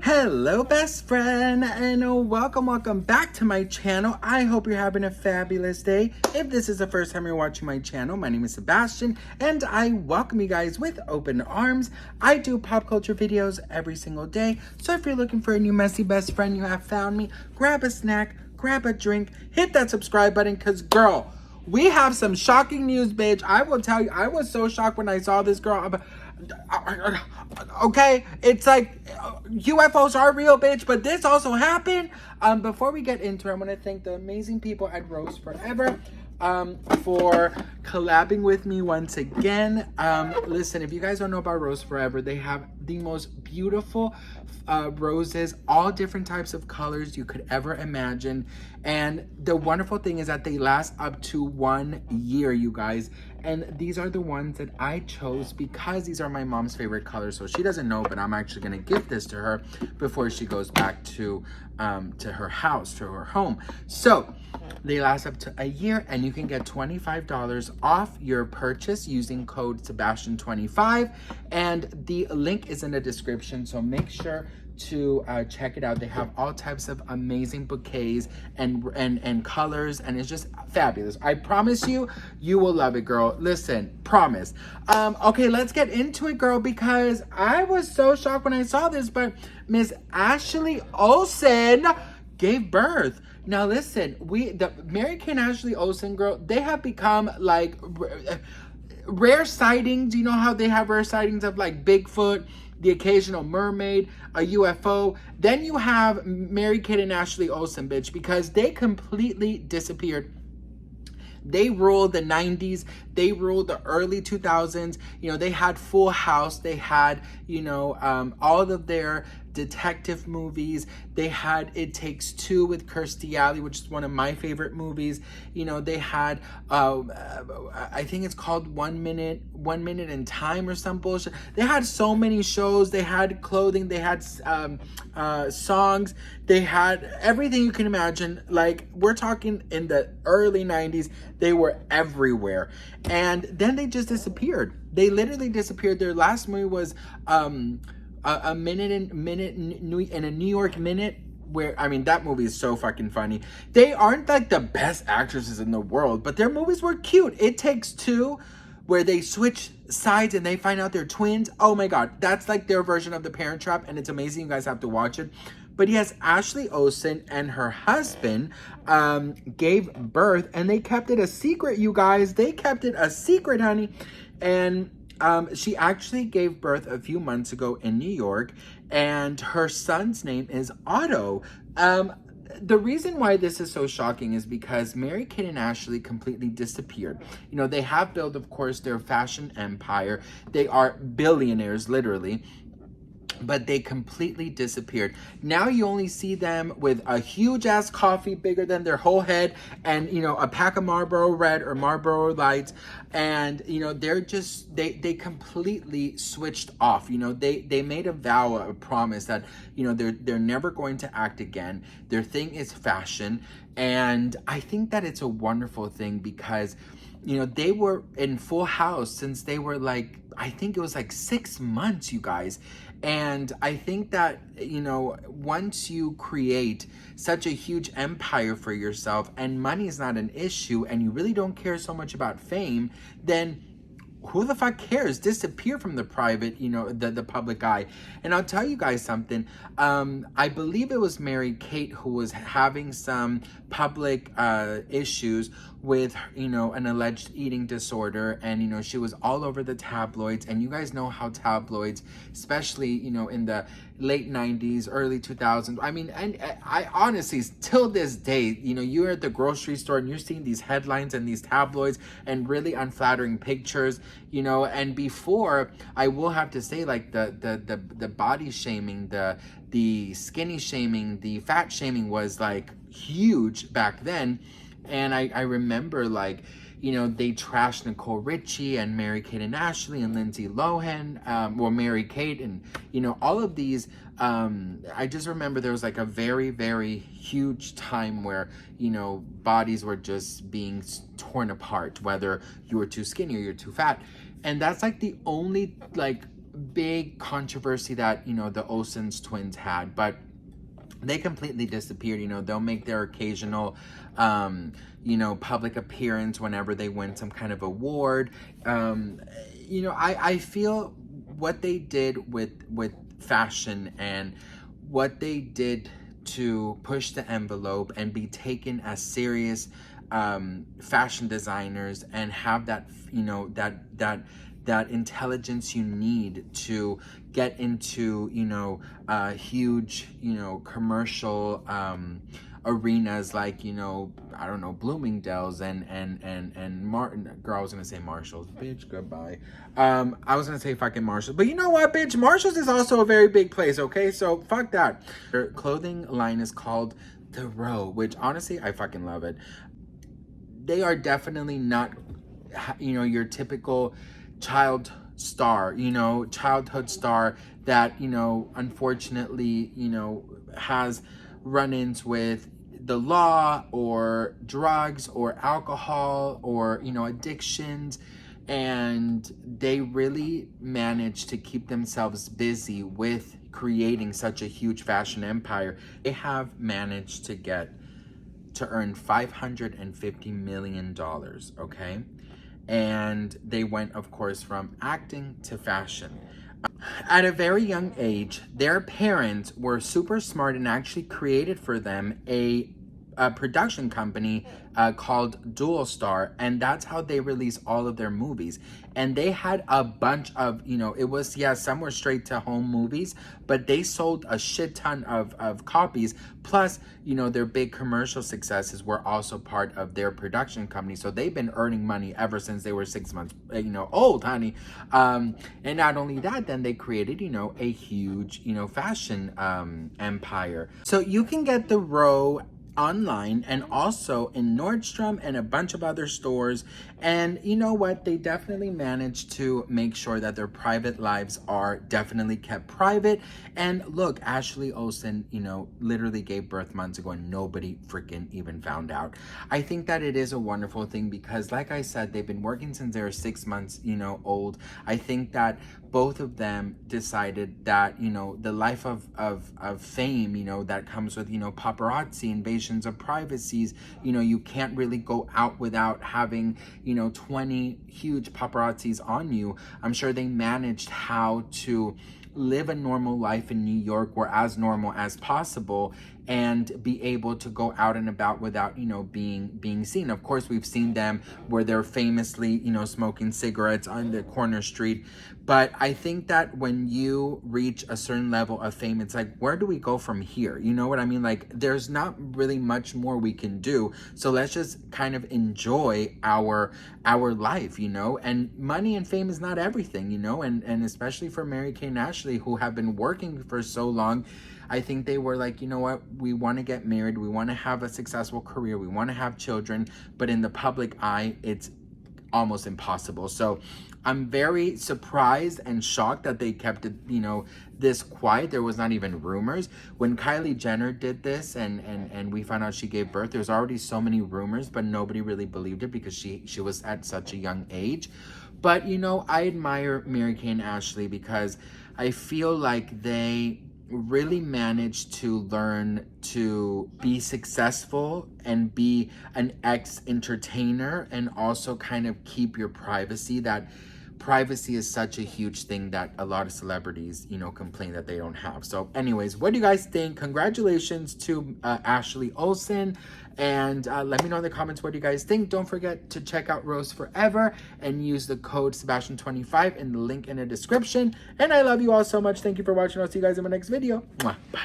Hello best friend, and welcome back to my channel. I hope you're having a fabulous day. If this is the first time you're watching my channel, my name is Sebastian and I welcome you guys with open arms. I do pop culture videos every single day, so if you're looking for a new messy best friend, you have found me. Grab a snack, grab a drink, hit that subscribe button, because girl, we have some shocking news, bitch. I will tell you, I was so shocked when I saw this, girl. Okay, it's like UFOs are real, bitch, but this also happened. Before we get into it, I want to thank the amazing people at Rose Forever for collabing with me once again. Listen, if you guys don't know about Rose Forever, they have the most beautiful roses, all different types of colors you could ever imagine. And the wonderful thing is that they last up to 1 year, you guys. And these are the ones that I chose because these are my mom's favorite colors. So she doesn't know, but I'm actually gonna give this to her before she goes back to her house, to her home. So they last up to 1 year, and you can get $25 off your purchase using code Sebastian25, and the link is in the description, so make sure to check it out. They have all types of amazing bouquets and colors, and it's just fabulous. I promise you, you will love it, girl. Listen, promise. Okay, let's get into it, girl, because I was so shocked when I saw this, but Miss Ashley Olsen gave birth. Now listen, the Mary Kate and Ashley Olsen, girl, they have become like rare sightings. You know how they have rare sightings of like Bigfoot, the occasional mermaid, a UFO. Then you have Mary Kate and Ashley Olsen, bitch, because they completely disappeared. They ruled the 90s. They ruled the early 2000s. You know, they had Full House. They had, you know, all of their detective movies. They had It Takes Two with Kirstie Alley, which is one of my favorite movies. You know, they had, I think it's called 1 Minute in Time or some bullshit. They had so many shows. They had clothing. They had songs. They had everything you can imagine. Like, we're talking in the early 90s. They were everywhere. And then they just disappeared. They literally disappeared. Their last movie was a minute in a New York Minute, where, I mean, that movie is so fucking funny. They aren't like the best actresses in the world, but their movies were cute. It Takes Two, where they switch sides and they find out they're twins. Oh my God, that's like their version of The Parent Trap, and it's amazing. You guys have to watch it. But yes, Ashley Olsen and her husband gave birth, and they kept it a secret, you guys. They kept it a secret, honey. And she actually gave birth a few months ago in New York, and her son's name is Otto. The reason why this is so shocking is because Mary Kate and Ashley completely disappeared. You know, they have built, of course, their fashion empire. They are billionaires, literally. But they completely disappeared. Now you only see them with a huge ass coffee bigger than their whole head, and, you know, a pack of Marlboro Red or Marlboro Lights, and, you know, they're just, they completely switched off. You know, they made a vow, a promise that, you know, they're never going to act again. Their thing is fashion, and I think that it's a wonderful thing because, you know, they were in Full House since they were like, I think it was like 6 months, you guys. And I think that, you know, once you create such a huge empire for yourself and money is not an issue and you really don't care so much about fame, then who the fuck cares? Disappear from the private, you know, the public eye. And I'll tell you guys something. I believe it was Mary Kate who was having some public issues with, you know, an alleged eating disorder, and, you know, she was all over the tabloids. And you guys know how tabloids, especially, you know, in the late 90s, early 2000s, I mean, and I honestly, till this day, you know, you're at the grocery store and you're seeing these headlines and these tabloids and really unflattering pictures, you know. And before, I will have to say, like, the body shaming, the skinny shaming, the fat shaming was like huge back then. And I remember, like, you know, they trashed Nicole Richie and Mary Kate and Ashley and Lindsay Lohan, well, Mary Kate, and, you know, all of these. I just remember there was like a very, very huge time where, you know, bodies were just being torn apart, whether you were too skinny or you're too fat. And that's like the only, like, big controversy that, you know, the Olsen's twins had, but they completely disappeared. You know, they'll make their occasional, you know, public appearance whenever they win some kind of award. You know, I feel what they did with fashion and what they did to push the envelope and be taken as serious fashion designers and have that, you know, that intelligence you need to get into, you know, huge, you know, commercial arenas like, you know, I don't know, Bloomingdale's and Martin. Girl, I was gonna say Marshalls. Bitch, goodbye. I was gonna say fucking Marshalls, but you know what, bitch? Marshalls is also a very big place. Okay, so fuck that. Their clothing line is called The Row, which honestly I fucking love it. They are definitely not, you know, your typical child star, you know, childhood star that, you know, unfortunately, you know, has run-ins with the law or drugs or alcohol or, you know, addictions. And they really managed to keep themselves busy with creating such a huge fashion empire. They have managed to earn $550 million, okay? And they went, of course, from acting to fashion. At a very young age, their parents were super smart and actually created for them a production company called Dual Star, and that's how they release all of their movies. And they had a bunch of, you know, it was, yeah, some were straight to home movies, but they sold a shit ton of copies. Plus, you know, their big commercial successes were also part of their production company. So they've been earning money ever since they were 6 months, you know, old, honey. And not only that, then they created, you know, a huge, you know, fashion empire. So you can get The Row online and also in Nordstrom and a bunch of other stores. And you know what, they definitely managed to make sure that their private lives are definitely kept private. And look, Ashley Olsen, you know, literally gave birth months ago and nobody freaking even found out. I think that it is a wonderful thing because, like I said, they've been working since they were 6 months, you know, old. I think that both of them decided that, you know, the life of fame, you know, that comes with, you know, paparazzi, invasions of privacies, you know, you can't really go out without having, you know, 20 huge paparazzis on you. I'm sure they managed how to live a normal life in New York, or as normal as possible, and be able to go out and about without, you know, being seen. Of course, we've seen them where they're famously, you know, smoking cigarettes on the corner street. But I think that when you reach a certain level of fame, it's like, where do we go from here? You know what I mean? Like, there's not really much more we can do. So let's just kind of enjoy our life, you know? And money and fame is not everything, you know? And especially for Mary Kate and Ashley, who have been working for so long, I think they were like, you know what, we want to get married, we want to have a successful career, we want to have children, but in the public eye, it's almost impossible. So I'm very surprised and shocked that they kept it, you know, this quiet. There was not even rumors. When Kylie Jenner did this and we found out she gave birth, there's already so many rumors, but nobody really believed it because she was at such a young age. But, you know, I admire Mary Kate and Ashley because I feel like they really managed to learn to be successful and be an ex-entertainer and also kind of keep your privacy. That privacy is such a huge thing that a lot of celebrities, you know, complain that they don't have. So anyways, what do you guys think? Congratulations to Ashley Olsen. And let me know in the comments what you guys think. Don't forget to check out Rose Forever and use the code Sebastian25 in the link in the description. And I love you all so much. Thank you for watching. I'll see you guys in my next video. Mwah. Bye.